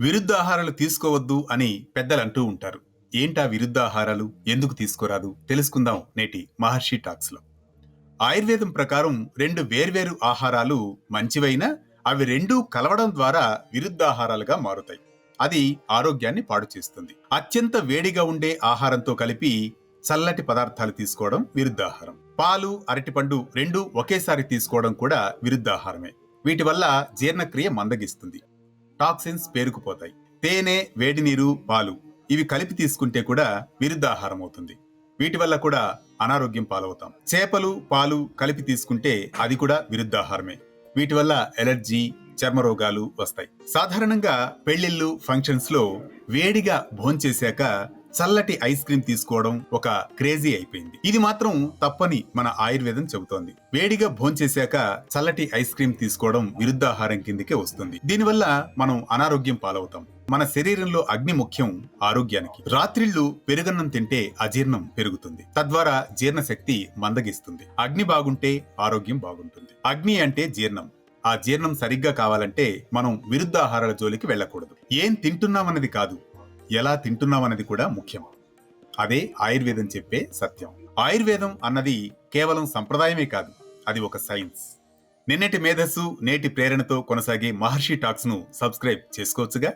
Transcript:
విరుద్ధ ఆహారాలు తీసుకోవద్దు అని పెద్దలు అంటూ ఉంటారు. ఏంటా విరుద్ధ ఆహారాలు, ఎందుకు తీసుకోరాదు తెలుసుకుందాం నేటి మహర్షి టాక్స్ లో. ఆయుర్వేదం ప్రకారం రెండు వేర్వేరు ఆహారాలు మంచివైనా అవి రెండూ కలవడం ద్వారా విరుద్ధ ఆహారాలుగా మారుతాయి. అది ఆరోగ్యాన్ని పాడు చేస్తుంది. అత్యంత వేడిగా ఉండే ఆహారంతో కలిపి చల్లటి పదార్థాలు తీసుకోవడం విరుద్ధాహారం. పాలు, అరటిపండు రెండూ ఒకేసారి తీసుకోవడం కూడా విరుద్ధాహారమే. వీటి వల్ల జీర్ణక్రియ మందగిస్తుంది, టాక్సిన్స్ పేరుకుపోతాయి. తేనె, వేడి నీరు, పాలు ఇవి కలిపి తీసుకుంటే కూడా విరుద్ధాహారం అవుతుంది. వీటి వల్ల కూడా అనారోగ్యం పాలవుతాం. చేపలు, పాలు కలిపి తీసుకుంటే అది కూడా విరుద్ధాహారమే. వీటి వల్ల ఎలర్జీ, చర్మ రోగాలు వస్తాయి. సాధారణంగా పెళ్లిళ్ళు, ఫంక్షన్స్ లో వేడిగా భోంచేశాక చల్లటి ఐస్ క్రీమ్ తీసుకోవడం ఒక క్రేజీ అయిపోయింది. ఇది మాత్రం తప్పని మన ఆయుర్వేదం చెబుతోంది. వేడిగా భోంచేశాక చల్లటి ఐస్ క్రీమ్ తీసుకోవడం విరుద్ధాహారం కిందకే వస్తుంది. దీనివల్ల మనం అనారోగ్యం పాలవుతాం. మన శరీరంలో అగ్ని ముఖ్యం ఆరోగ్యానికి. రాత్రిళ్లు పెరుగన్నం తింటే అజీర్ణం పెరుగుతుంది, తద్వారా జీర్ణశక్తి మందగిస్తుంది. అగ్ని బాగుంటే ఆరోగ్యం బాగుంటుంది. అగ్ని అంటే జీర్ణం. ఆ జీర్ణం సరిగ్గా కావాలంటే మనం విరుద్ధ ఆహారాల జోలికి వెళ్ళకూడదు. ఏం తింటున్నామన్నది కాదు, ఎలా తింటున్నామన్నది కూడా ముఖ్యం. అదే ఆయుర్వేదం చెప్పే సత్యం. ఆయుర్వేదం అన్నది కేవలం సంప్రదాయమే కాదు, అది ఒక సైన్స్. నిన్నటి మేధస్సు, నేటి ప్రేరణతో కొనసాగే మహర్షి టాక్స్ ను సబ్స్క్రైబ్ చేసుకోవచ్చుగా.